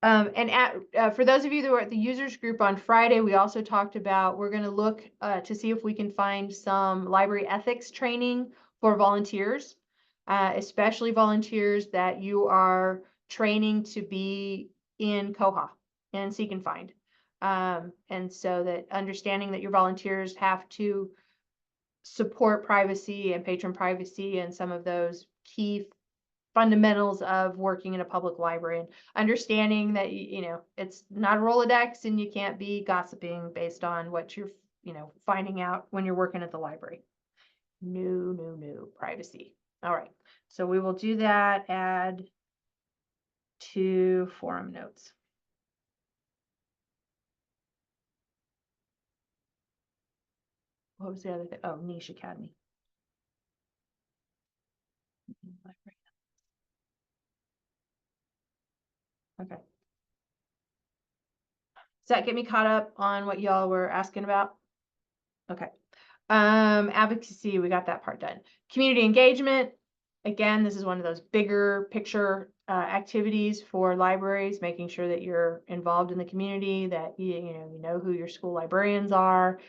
And for those of you that were at the users group on Friday, we also talked about, we're going to look to see if we can find some library ethics training for volunteers, especially volunteers that you are training to be in COHA and Seek and Find. And so that understanding that your volunteers have to support privacy and patron privacy and some of those key fundamentals of working in a public library, and understanding that it's not a Rolodex and you can't be gossiping based on what you're finding out when you're working at the library. No privacy. All right, so we will do that. Add to forum notes. What was the other thing? Oh, Niche Academy. Okay. Does that get me caught up on what y'all were asking about? Okay. Advocacy, we got that part done. Community engagement. Again, this is one of those bigger picture activities for libraries, making sure that you're involved in the community, that you know who your school librarians are.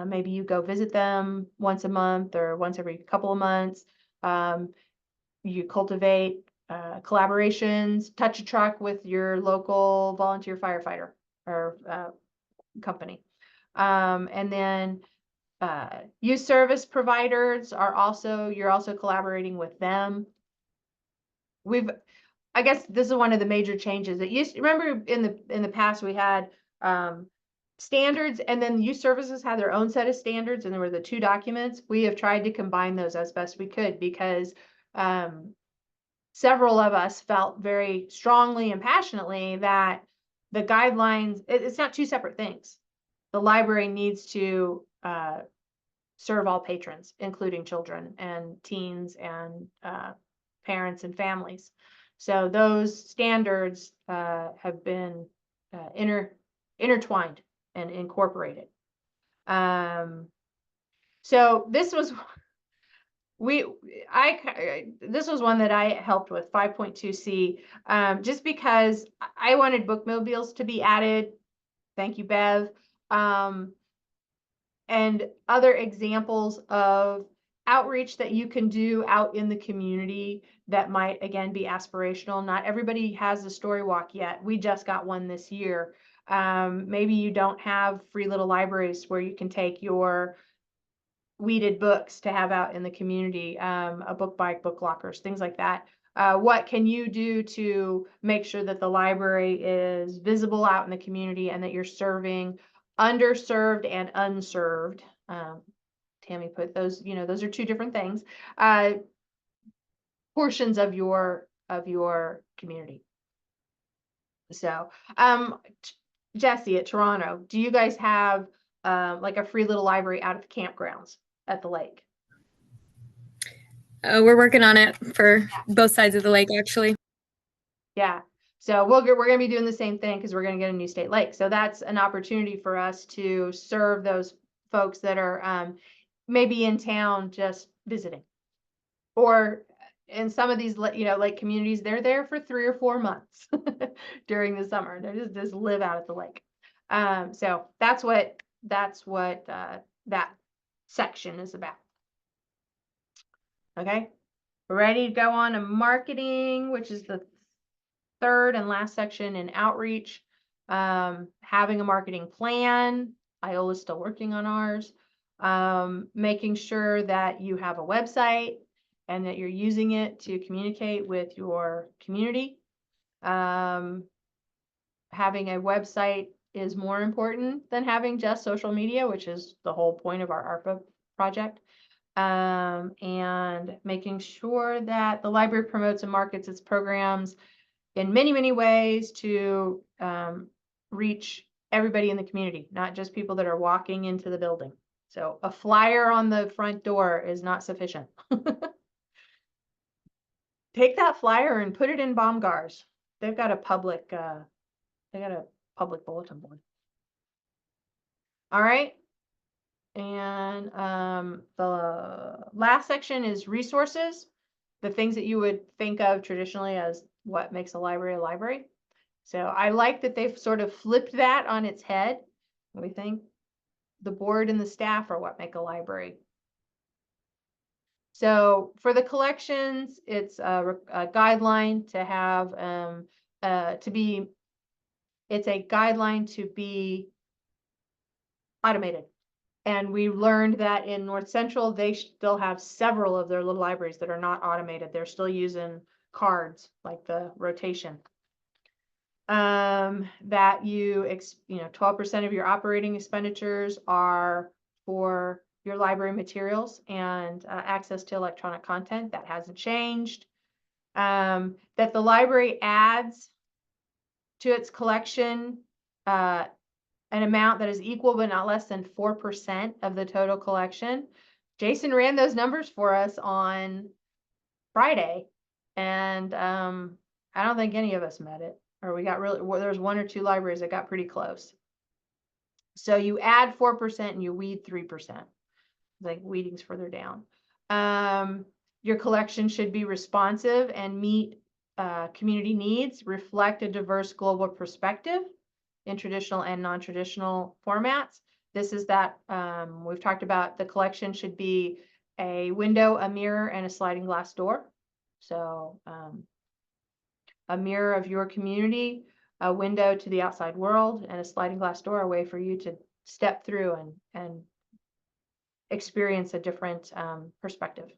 Maybe you go visit them once a month or once every couple of months. You cultivate collaborations, touch a truck with your local volunteer firefighter or company. And then youth service providers are also, you're also collaborating with them. I guess this is one of the major changes. It used, remember in the past we had standards, and then youth services had their own set of standards, and there were the two documents. We have tried to combine those as best we could, because several of us felt very strongly and passionately that the guidelines, it's not two separate things. The library needs to serve all patrons, including children and teens and parents and families. So those standards have been intertwined and incorporated. So this was this was one that I helped with, 5.2C, just because I wanted bookmobiles to be added. Thank you, Bev. And other examples of outreach that you can do out in the community that might, again, be aspirational. Not everybody has a story walk yet. We just got one this year. Maybe you don't have free little libraries where you can take your weeded books to have out in the community, a book bike, book lockers, things like that. What can you do to make sure that the library is visible out in the community and that you're serving underserved and unserved? Tammy put those, those are two different things. Portions of your community. So, Jesse at Toronto, do you guys have like a free little library out of the campgrounds at the lake. We're working on it for both sides of the lake, actually. Yeah. So we're going to be doing the same thing because we're going to get a new state lake. So that's an opportunity for us to serve those folks that are maybe in town just visiting. Or in some of these, lake communities, they're there for 3 or 4 months during the summer. They just live out at the lake. So that's what that section is about. Okay. We're ready to go on to marketing, which is the third and last section in outreach. Having a marketing plan. Iola's still working on ours. Making sure that you have a website and that you're using it to communicate with your community. Having a website is more important than having just social media, which is the whole point of our ARPA project. And making sure that the library promotes and markets its programs in many, many ways to reach everybody in the community, not just people that are walking into the building. So a flyer on the front door is not sufficient. Take that flyer and put it in Baumgar's. They've got a public bulletin board. All right. And the last section is resources, the things that you would think of traditionally as what makes a library. So I like that they've sort of flipped that on its head. We think the board and the staff are what make a library. So for the collections, it's a guideline to have it's a guideline to be automated. And we learned that in North Central, they still have several of their little libraries that are not automated. They're still using cards, like the rotation. That 12% of your operating expenditures are for your library materials and access to electronic content. That hasn't changed. That the library adds to its collection an amount that is equal but not less than 4% of the total collection. Jason ran those numbers for us on Friday, and I don't think any of us met it. Or we got there's 1 or 2 libraries that got pretty close. So you add 4% and you weed 3%. Like weeding's further down. Your collection should be responsive and meet community needs, reflect a diverse global perspective in traditional and non-traditional formats. This is that we've talked about. The collection should be a window, a mirror, and a sliding glass door. So a mirror of your community, a window to the outside world, and a sliding glass door, a way for you to step through and experience a different perspective.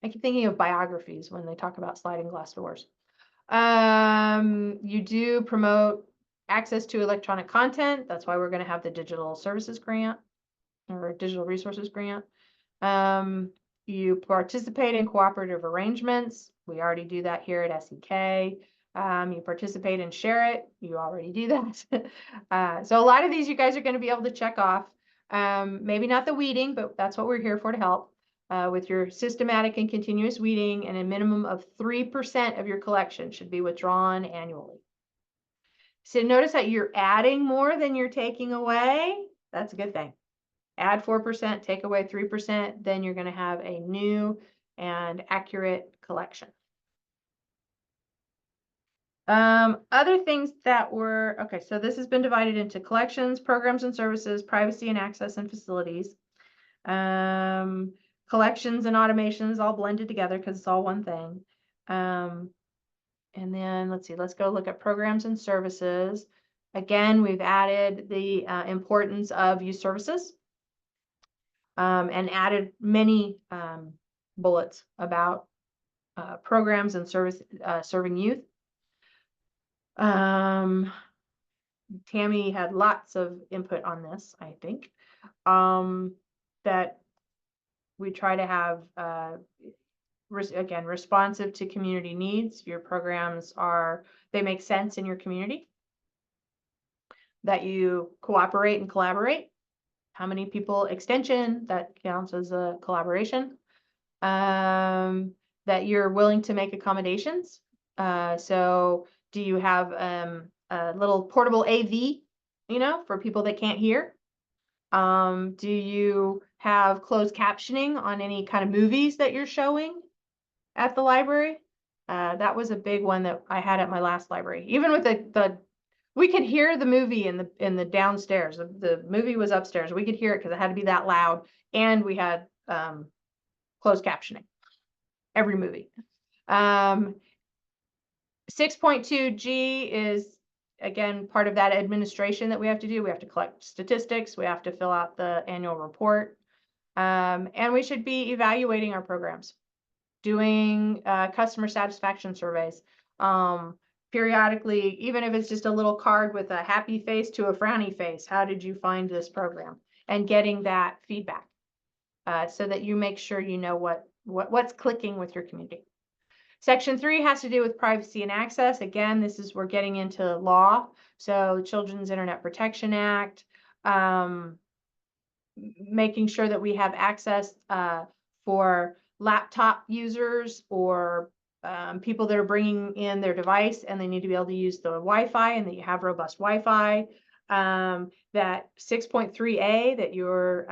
I keep thinking of biographies when they talk about sliding glass doors. You do promote access to electronic content. That's why we're going to have the digital services grant or digital resources grant. You participate in cooperative arrangements. We already do that here at SEK. You participate and share it. You already do that. So a lot of these you guys are going to be able to check off. Maybe not the weeding, but that's what we're here for, to help with your systematic and continuous weeding, and a minimum of 3% of your collection should be withdrawn annually. So notice that you're adding more than you're taking away. That's a good thing. Add 4%, take away 3%, then you're going to have a new and accurate collection. Other things that were, okay, so this has been divided into collections, programs and services, privacy and access, and facilities. Collections and automations all blended together because it's all one thing. And then let's see, let's go look at programs and services. Again, we've added the importance of youth services and added many bullets about programs and service serving youth. Tammy had lots of input on this, I think, that we try to have, again, responsive to community needs. Your programs they make sense in your community, that you cooperate and collaborate, how many people extension, that counts as a collaboration. That you're willing to make accommodations. So do you have a little portable AV, for people that can't hear? Do you have closed captioning on any kind of movies that you're showing at the library? That was a big one that I had at my last library. Even with we could hear the movie in the downstairs. The movie was upstairs. We could hear it because it had to be that loud, and we had closed captioning every movie. 6.2G is, again, part of that administration that we have to do. We have to collect statistics. We have to fill out the annual report. And we should be evaluating our programs, doing customer satisfaction surveys. Periodically, even if it's just a little card with a happy face to a frowny face, how did you find this program? And getting that feedback so that you make sure you know what's clicking with your community. Section 3 has to do with privacy and access. Again, we're getting into law. So Children's Internet Protection Act, making sure that we have access for laptop users or people that are bringing in their device and they need to be able to use the Wi-Fi, and that you have robust Wi-Fi. That 6.3A, that you're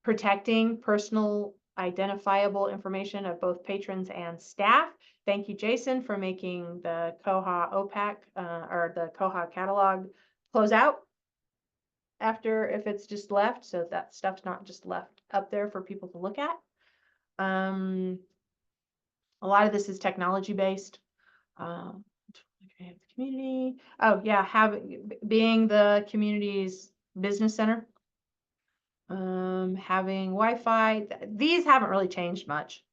protecting personal identifiable information of both patrons and staff. Thank you, Jason, for making the Koha OPAC or the Koha catalog close out after if it's just left, so that stuff's not just left up there for people to look at. A lot of this is technology based. Community. Oh yeah, being the community's business center. Having Wi-Fi. These haven't really changed much.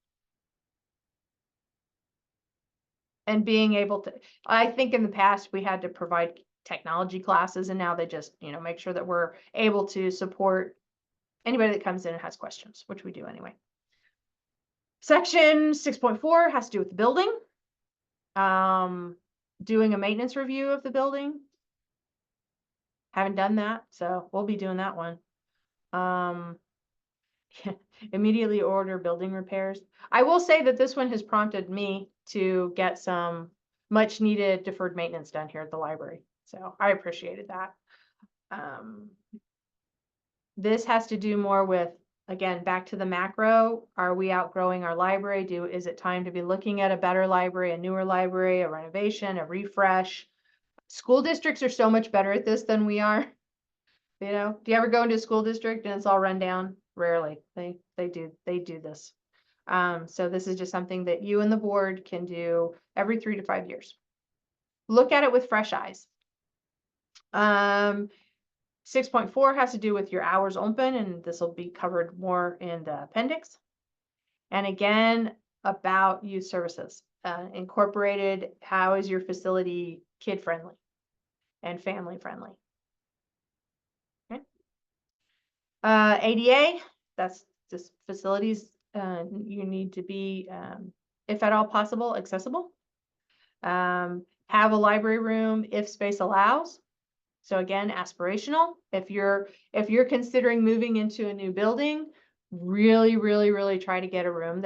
And being able to, I think in the past we had to provide technology classes, and now they just, make sure that we're able to support anybody that comes in and has questions, which we do anyway. Section 6.4 has to do with the building. Doing a maintenance review of the building. Haven't done that, so we'll be doing that one. Immediately order building repairs. I will say that this one has prompted me to get some much needed deferred maintenance done here at the library. So I appreciated that. This has to do more with, again, back to the macro. Are we outgrowing our library? Is it time to be looking at a better library, a newer library, a renovation, a refresh? School districts are so much better at this than we are. Do you ever go into a school district and it's all run down? Rarely. They do this. So this is just something that you and the board can do every 3 to 5 years. Look at it with fresh eyes. 6.4 has to do with your hours open, and this will be covered more in the appendix. And again, about youth services. Incorporated, how is your facility kid friendly and family friendly? Okay. ADA, that's just facilities. You need to be, if at all possible, accessible. Have a library room if space allows. So again, aspirational. If you're considering moving into a new building, really, really, really try to get a room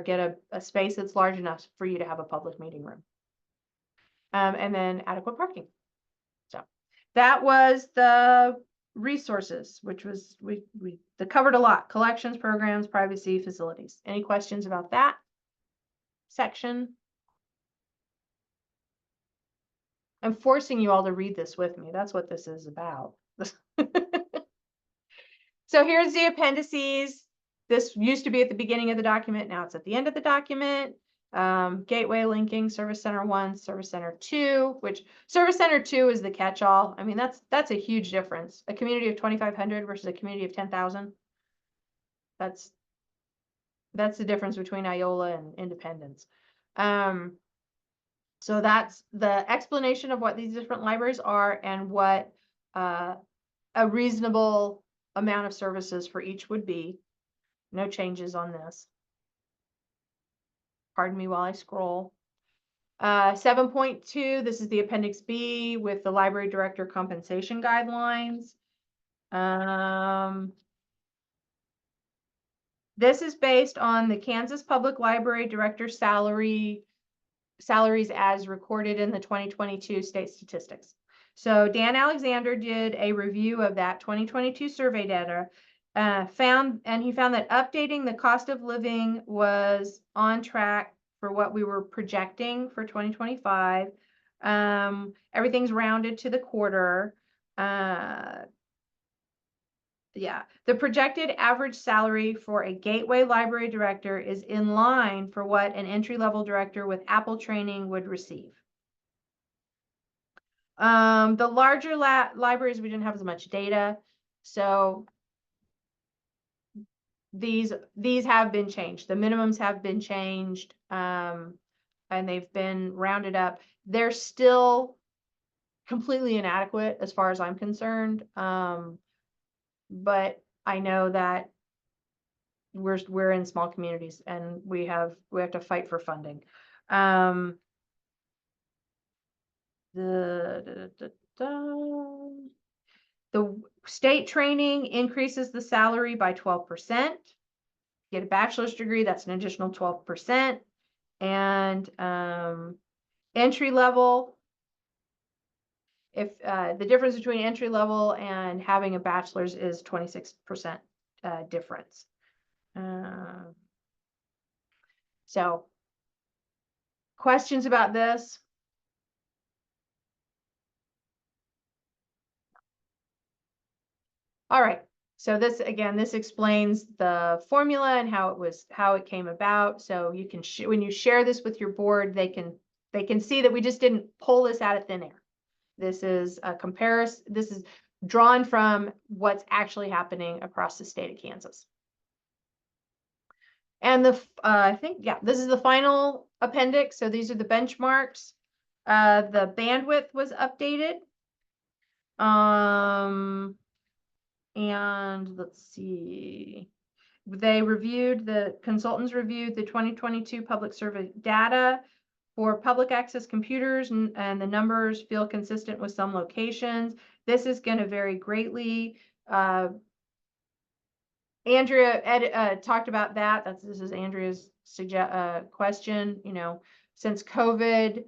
get a space that's large enough for you to have a public meeting room. And then adequate parking. So that was the resources, which was we covered a lot: collections, programs, privacy, facilities. Any questions about that section? I'm forcing you all to read this with me. That's what this is about. So here's the appendices. This used to be at the beginning of the document. Now it's at the end of the document. Gateway linking, Service Center 1, Service Center 2, which Service Center 2 is the catch-all. I mean, that's a huge difference. A community of 2,500 versus a community of 10,000. That's the difference between Iola and Independence. So that's the explanation of what these different libraries are and what a reasonable amount of services for each would be. No changes on this. Pardon me while I scroll. 7.2, this is the Appendix B with the library director compensation guidelines. This is based on the Kansas Public Library Director salaries as recorded in the 2022 state statistics. So Dan Alexander did a review of that 2022 survey data, he found that updating the cost of living was on track for what we were projecting for 2025. Everything's rounded to the quarter. Yeah, the projected average salary for a gateway library director is in line for what an entry-level director with Apple training would receive. The larger libraries, we didn't have as much data, so these have been changed. The minimums have been changed, and they've been rounded up. They're still completely inadequate as far as I'm concerned, but I know that we're in small communities and we have to fight for funding. The state training increases the salary by 12%. Get a bachelor's degree, that's an additional 12%. And entry level, if the difference between entry level and having a bachelor's is 26% difference. So questions about this? All right. So this, again, this explains the formula and how it came about. So you can, when you share this with your board, they can see that we just didn't pull this out of thin air. This is a comparison. This is drawn from what's actually happening across the state of Kansas. And I think, yeah, this is the final appendix. So these are the benchmarks. The bandwidth was updated. And let's see, the consultants reviewed the 2022 public survey data for public access computers, and the numbers feel consistent with some locations. This is going to vary greatly. Andrea talked about that. This is Andrea's question. You know, since COVID,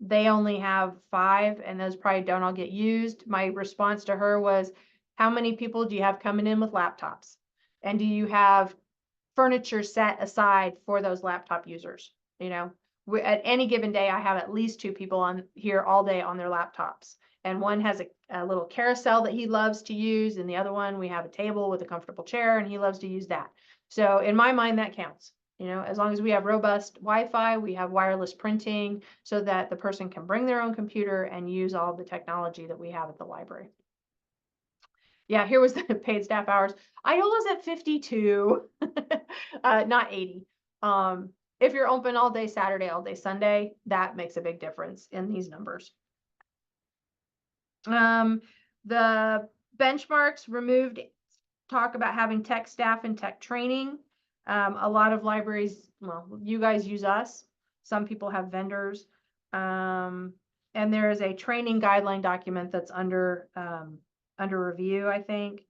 they only have 5, and those probably don't all get used. My response to her was, how many people do you have coming in with laptops? And do you have furniture set aside for those laptop users? You know, at any given day, I have at least 2 people on here all day on their laptops. And one has a little carousel that he loves to use. And the other one, we have a table with a comfortable chair and he loves to use that. So in my mind, that counts. You know, as long as we have robust Wi-Fi, we have wireless printing so that the person can bring their own computer and use all the technology that we have at the library. Yeah, here was the paid staff hours. I was at 52, not 80. If you're open all day Saturday, all day Sunday, that makes a big difference in these numbers. The benchmarks removed talk about having tech staff and tech training. A lot of libraries, well, you guys use us. Some people have vendors. And there is a training guideline document that's under review, I think.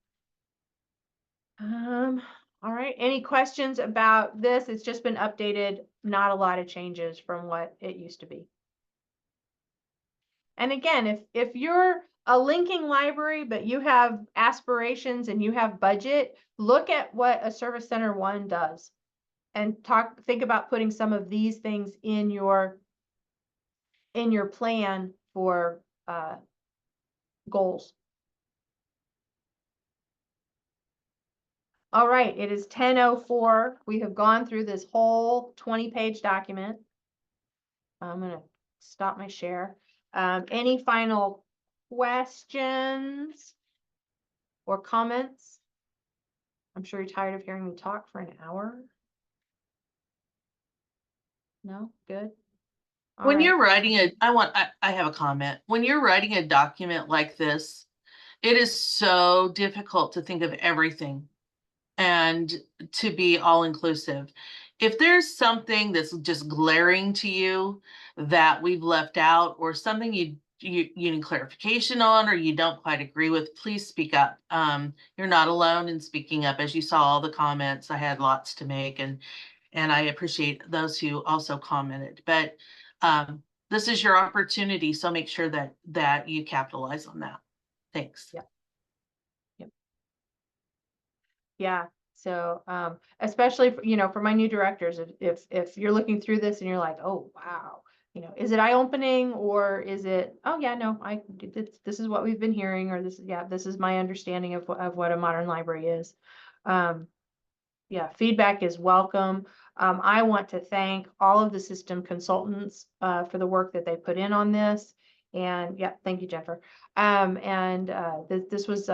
All right, any questions about this? It's just been updated, not a lot of changes from what it used to be. And again, if you're a linking library, but you have aspirations and you have budget, look at what a Service Center 1 does and think about putting some of these things in your plan for goals. All right, it is 10:04. We have gone through this whole 20-page document. I'm going to stop my share. Any final questions or comments? I'm sure you're tired of hearing me talk for an hour. No? Good? All When right. you're writing I have a comment. When you're writing a document like this, it is so difficult to think of everything and to be all inclusive. If there's something that's just glaring to you that we've left out or something you need clarification on, or you don't quite agree with, please speak up. You're not alone in speaking up. As you saw all the comments, I had lots to make, and I appreciate those who also commented. But this is your opportunity, so make sure that you capitalize on that. Thanks. Yep. Yeah. So, especially, for my new directors, if you're looking through this and you're like, oh, wow, is it eye-opening, or is it, oh yeah, no, this is what we've been hearing, or this is my understanding of what a modern library is. Yeah, feedback is welcome. I want to thank all of the system consultants, for the work that they put in on this. And yeah, thank you, Jennifer. This was,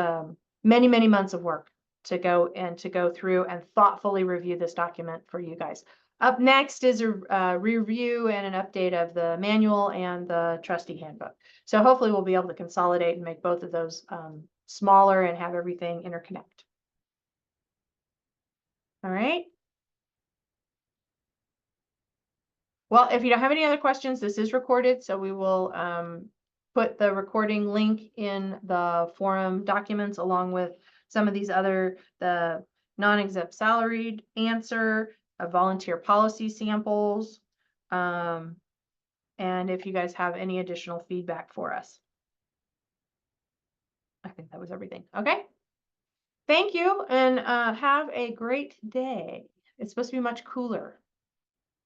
many, many months of work to go through and thoughtfully review this document for you guys. Up next is a review and an update of the manual and the trustee handbook. So hopefully we'll be able to consolidate and make both of those smaller and have everything interconnect. All right. Well, if you don't have any other questions, this is recorded, so we will put the recording link in the forum documents along with some of these the non-exempt salaried answer, volunteer policy samples, and if you guys have any additional feedback for us. I think that was everything. Okay. Thank you, and have a great day. It's supposed to be much cooler.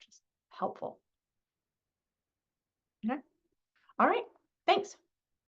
Just helpful. Okay. All right. Thanks.